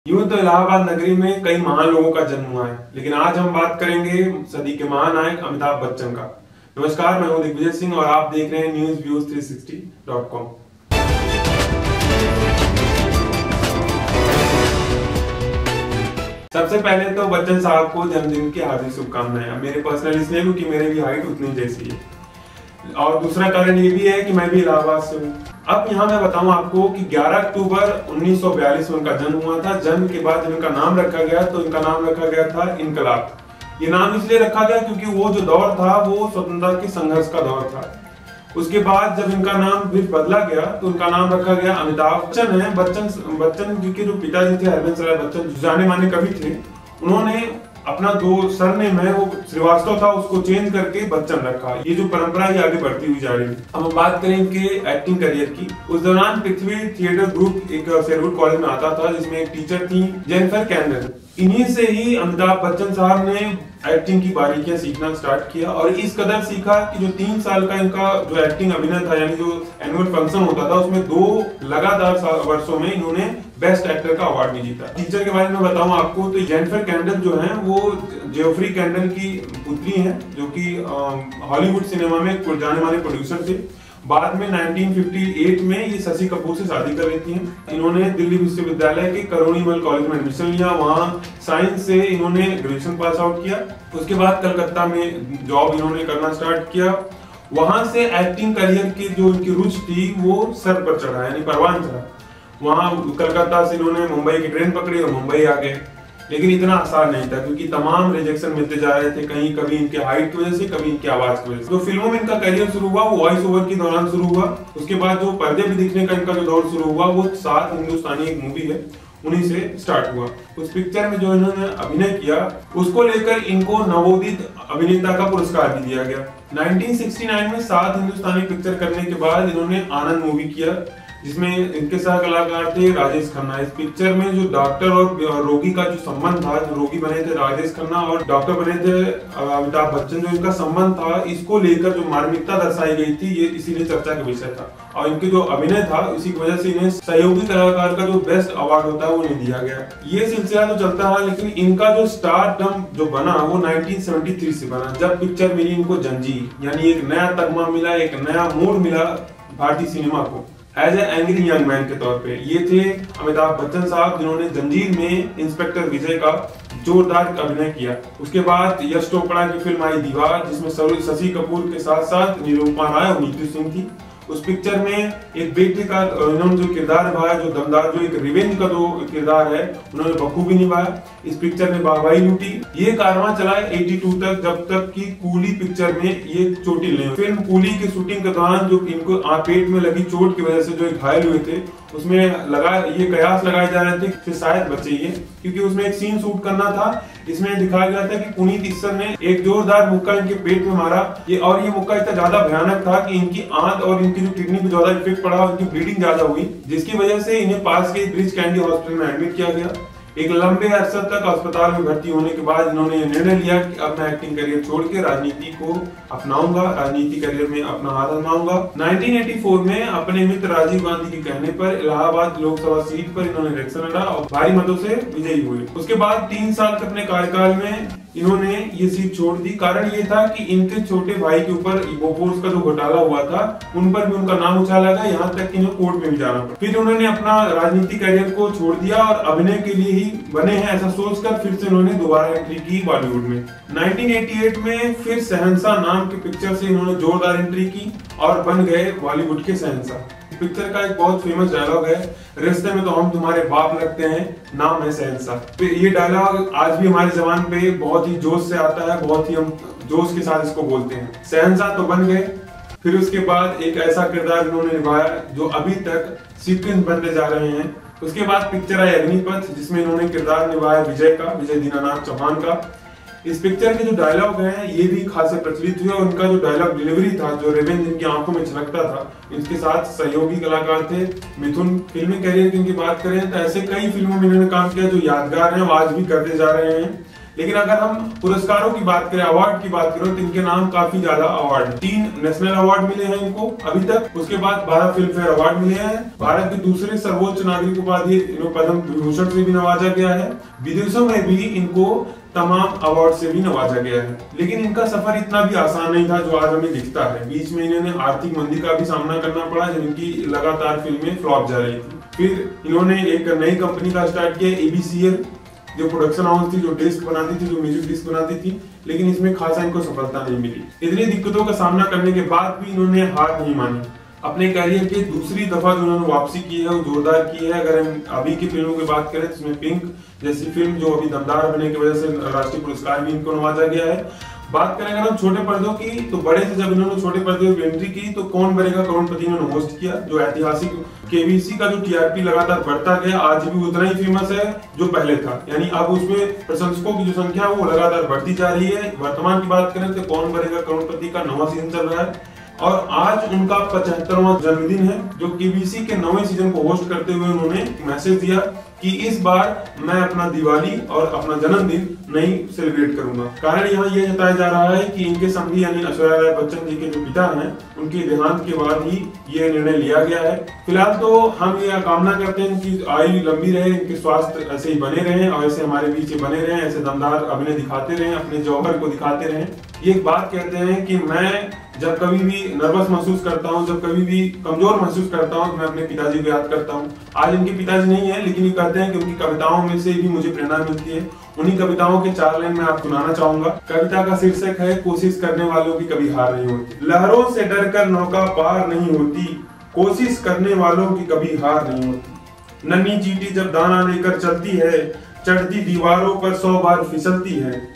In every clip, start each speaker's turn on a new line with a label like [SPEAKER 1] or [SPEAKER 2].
[SPEAKER 1] यूं तो इलाहाबाद नगरी में कई महान लोगों का जन्म हुआ है, लेकिन आज हम बात करेंगे सदी के महानायक अमिताभ बच्चन का। नमस्कार, मैं हूं दिग्विजय सिंह और आप देख रहे हैं newsviews360.com। सबसे पहले तो बच्चन साहब को जन्मदिन की हार्दिक शुभकामनाएं। मेरे पर्सनल इसलिए क्योंकि मेरे भी हाइट उतनी जैसी है, और दूसरा कारण ये भी है कि मैं भी इलाहाबाद से हूँ। अब यहाँ मैं बताऊँ आपको कि 11 अक्टूबर 1942 में उनका जन्म हुआ था। जन्म के बाद जब इनका नाम रखा गया तो इनका नाम रखा गया था इनकलाब। ये नाम इसलिए रखा गया क्योंकि वो जो दौर था वो स्वतंत्रता के संघर्ष का दौर था। उसके बाद जब इनका नाम फिर बदला गया तो उनका नाम रखा गया अमिताभ बच्चन है। बच्चन जी के जो पिताजी थे हरबंस राय बच्चन, जाने माने कवि थे, उन्होंने अपना जो सरनेम है वो श्रीवास्तव था, उसको चेंज करके बच्चन रखा। ये जो परंपरा ये आगे बढ़ती हुई जा रही है। अब हम बात करें इनके एक्टिंग करियर की। उस दौरान पृथ्वी थिएटर ग्रुप एक शेरवुड कॉलेज में आता था, जिसमें एक टीचर थी जेनिफर कैंडल। इन्हीं से ही अमिताभ बच्चन साहब ने एक्टिंग की बारीकियां सीखना स्टार्ट किया, और इस कदर सीखा कि जो 3 साल का इनका जो एक्टिंग अभिनय था, यानी जो एनुअल फंक्शन होता था, उसमें 2 लगातार वर्षों में इन्होंने बेस्ट एक्टर का अवार्ड भी जीता। टीचर के बारे में बताऊं आपको तो जेनिफर कैंडल जो है वो जेफरी कैंडल की पुत्री हैं, जो कि हॉलीवुड सिनेमा में जाने माने प्रोड्यूसर थे। बाद में 1958 में ये शशि कपूर से शादी कर लेती हैं। इन्होंने दिल्ली विश्वविद्यालय के करोड़ीमल कॉलेज में एडमिशन लिया, वहां साइंस से इन्होंने ग्रेजुएशन पास आउट किया। उसके बाद कलकत्ता में जॉब इन्होंने करना स्टार्ट किया। वहां से एक्टिंग करियर की जो इनकी रुचि थी वो सर पर चढ़ा, यानी परवान चढ़ा। वहां कलकत्ता से इन्होंने मुंबई की ट्रेन पकड़ी और मुंबई आ गए, लेकिन इतना आसान नहीं था क्योंकि तमाम रिजेक्शन मिलते जा रहे थे। कहीं कभी इनके हाइट की वजह से, कभी इनकी आवाज की वजह से। जो फिल्मों में इनका करियर शुरू हुआ वो वॉइस ओवर के दौरान शुरू हुआ। उसके बाद जो पर्दे पे दिखने का इनका जो दौर शुरू हुआ वो 7 हिंदुस्तानी एक मूवी है, उन्हीं से स्टार्ट हुआ। उस पिक्चर में जो इन्होंने अभिनय किया उसको लेकर इनको नवोदित अभिनेता का पुरस्कार भी दिया गया। 1969 में 7 हिंदुस्तानी पिक्चर करने के बाद इन्होंने आनंद मूवी किया, जिसमें इनके सह कलाकार थे राजेश खन्ना। इस पिक्चर में जो डॉक्टर और रोगी का जो संबंध था, जो रोगी बने थे राजेश खन्ना और डॉक्टर बने थे अमिताभ बच्चन, जो इनका संबंध था, इसको लेकर जो मार्मिकता दर्शाई गई थी, ये इसीलिए चर्चा का विषय था। और इनके जो अभिनय था इसी की वजह से इन्हें सहयोगी कलाकार का जो बेस्ट अवार्ड होता है वो नहीं दिया गया। ये सिलसिला तो चलता है, लेकिन इनका जो स्टारडम जो बना वो 1973 से बना, जब पिक्चर मिली इनको जंजीर, यानी एक नया तगमा मिला, एक नया मोड़ मिला भारतीय सिनेमा को as a angry young man के तौर पे। ये थे अमिताभ बच्चन साहब, जिन्होंने जंजीर में इंस्पेक्टर विजय का जोरदार अभिनय किया। उसके बाद यश चोपड़ा की फिल्म आई दीवार, जिसमें शशि कपूर के साथ साथ निरूपमा राय और नीतू सिंह थी। उस पिक्चर में एक बेटे का इन्होंने जो किरदार निभाया, जो दमदार, जो एक रिवेंज का जो किरदार है, उन्होंने बखूबी निभाया। इस पिक्चर में वाहवाही लूटी। ये कारवां चला 82 तक, जब तक कि कूली पिक्चर में ये चोटिल नहीं। फिल्म कूली की शूटिंग के दौरान जो इनको पेट में लगी चोट की वजह से जो घायल हुए थे, उसमें ये कयास लगाए जा रहे थे कि शायद बचे ये, क्योंकि उसमें एक सीन शूट करना था। इसमें दिखाया गया था कि पुनीत इस्सर ने एक जोरदार मुक्का इनके पेट में मारा, और ये मुक्का इतना ज्यादा भयानक था कि इनकी आंत और इनकी जो किडनी पे ज्यादा इफेक्ट पड़ा और इनकी ब्लीडिंग ज्यादा हुई, जिसकी वजह से इन्हें पास के ब्रिज कैंडी हॉस्पिटल में एडमिट किया गया। एक लंबे अरसे तक अस्पताल में भर्ती होने के बाद इन्होंने ये निर्णय लिया कि अब मैं एक्टिंग करियर छोड़ के राजनीति को अपनाऊंगा, राजनीति करियर में अपना हाथ आजमाऊंगा। 1984 में अपने मित्र राजीव गांधी के कहने पर इलाहाबाद लोकसभा सीट पर इन्होंने इलेक्शन लड़ा और भारी मतों से विजयी हुए। उसके बाद 3 साल के अपने कार्यकाल में इन्होंने ये सीट छोड़ दी। कारण ये था कि इनके छोटे भाई के ऊपर बोफोर्स का जो घोटाला हुआ था, उन पर भी उनका नाम उछाला गया, यहाँ तक कि इन्हें कोर्ट में भी जाना पड़ा। फिर उन्होंने अपना राजनीतिक करियर को छोड़ दिया और अभिनय के लिए ही बने हैं ऐसा सोचकर फिर से उन्होंने दोबारा एंट्री की बॉलीवुड में। 1988 में फिर शहंशाह नाम की पिक्चर से इन्होंने जोरदार एंट्री की और बन गए बॉलीवुड के शहंशाह। पिक्चर का एक बहुत फेमस डायलॉग है, रिश्ते में तो हम तुम्हारे बाप लगते हैं, नाम है शहंशाह। तो ये डायलॉग आज भी हमारे जबान पे बहुत ही जोश से आता है, बहुत ही हम जोश के साथ इसको बोलते हैं। शहंशाह तो बन गए। फिर उसके बाद एक ऐसा किरदार इन्होंने निभाया जो अभी तक सीक्वेंस बनते जा रहे हैं। उसके बाद पिक्चर आई अग्निपथ, जिसमें इन्होंने किरदार निभाया विजय दीनानाथ चौहान का। इस पिक्चर के जो डायलॉग हैं ये भी खासे प्रचलित हुए, और उनका जो डायलॉग डिलीवरी था, जो रेवेंज इनकी आंखों में छलकता था, इनके साथ सहयोगी कलाकार थे मिथुन। फिल्मी करियर की इनकी बात करें तो ऐसे कई फिल्मों में इन्होंने काम किया जो यादगार हैं, आज भी करते जा रहे हैं। लेकिन अगर हम पुरस्कारों की बात करें, अवार्ड की बात करें, तो इनके नाम काफी ज्यादा अवार्ड है। 3 नेशनल अवार्ड मिले हैं इनको अभी तक। उसके बाद 12 फिल्म फेयर अवार्ड मिले हैं। भारत के दूसरे सर्वोच्च नागरिक उपाधि पद्म विभूषण से भी नवाजा गया है। विदेशों में भी इनको तमाम अवार्ड से भी नवाजा गया है। लेकिन इनका सफर इतना भी आसान नहीं था जो आज हमें दिखता है। बीच में इन्होंने आर्थिक मंदी का भी सामना करना पड़ा, जब इनकी लगातार फिल्में फ्लॉप जा रही थी। फिर इन्होंने एक नई कंपनी का स्टार्ट किया, ABCL, जो प्रोडक्शन हाउस थी, जो डिस्क बनाती थी, जो म्यूजिक डिस्क बनाती थी, लेकिन इसमें खासा इनको सफलता नहीं मिली। इतनी दिक्कतों का सामना करने के बाद भी इन्होंने हार नहीं मानी। अपने करियर की दूसरी दफा जो उन्होंने वापसी की है वो जोरदार की है। अगर हम अभी की फिल्मों की बात करें तो इसमें पिंक जैसी फिल्म जो अभी दमदार अभिनय की वजह से राष्ट्रीय पुरस्कार भी इनको नवाजा गया है। बात करें अगर हम छोटे पर्दों की, तो बड़े से जब इन्होंने छोटे पर्दे की एंट्री की तो कौन बनेगा करोड़पति इन्होंने होस्ट किया, जो ऐतिहासिक KBC का जो TRP लगातार बढ़ता गया, आज भी उतना ही फेमस है जो पहले था। यानी अब उसमें प्रशंसकों की जो संख्या है वो लगातार बढ़ती जा रही है। वर्तमान की बात करें तो कौन बनेगा करोड़पति का 9वां सीजन चल रहा है और आज उनका 75वां जन्मदिन है, जो KBC के 9वें सीजन को होस्ट करते हुए उन्होंने मैसेज दिया कि इस बार मैं अपना दिवाली और अपना जन्मदिन नहीं सेलिब्रेट करूंगा। कारण यहाँ ये जताया जा रहा है कि इनके संगी यानी ऐश्वर्या राय बच्चन जी के जो पिता हैं, उनके देहांत के बाद ही ये निर्णय लिया गया है। फिलहाल तो हम ये कामना करते हैं कि आयु लंबी रहे, इनके स्वास्थ्य ऐसे ही बने रहें और ऐसे हमारे बीच बने रहें, ऐसे दमदार अभिनय दिखाते रहें, अपने जौहर को दिखाते रहें। ये एक बात कहते हैं कि मैं जब कभी भी नर्वस महसूस करता हूँ, जब कभी भी कमजोर महसूस करता हूँ, मैं अपने पिताजी को याद करता हूँ। आज इनके पिताजी नहीं है, लेकिन ये कहते हैं कि उनकी कविताओं में से भी मुझे प्रेरणा मिलती है। उन्हीं कविताओं के 4 लाइन में आप सुनाना चाहूंगा। कविता का शीर्षक है, कोशिश करने वालों की कभी हार नहीं होती। लहरों से डरकर नौका पार नहीं होती, कोशिश करने वालों की कभी हार नहीं होती। नन्ही चींटी जब दाना लेकर चलती है, चढ़ती दीवारों पर 100 बार फिसलती है।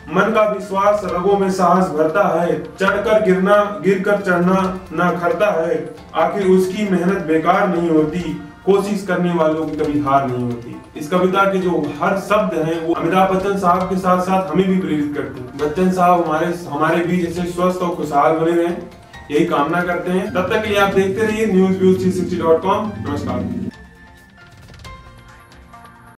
[SPEAKER 1] मन का विश्वास रगों में साहस भरता है, चढ़कर गिरना गिरकर चढ़ना ना खरता है। आखिर उसकी मेहनत बेकार नहीं होती, कोशिश करने वालों की कभी हार नहीं होती। इस कविता के जो हर शब्द हैं वो अमिताभ बच्चन साहब के साथ साथ हमें भी प्रेरित करते हैं। बच्चन साहब हमारे बीच ऐसे स्वस्थ और खुशहाल बने रहें, यही कामना करते हैं। तब तक के लिए आप देखते रहिए न्यूज़360.com। नमस्कार।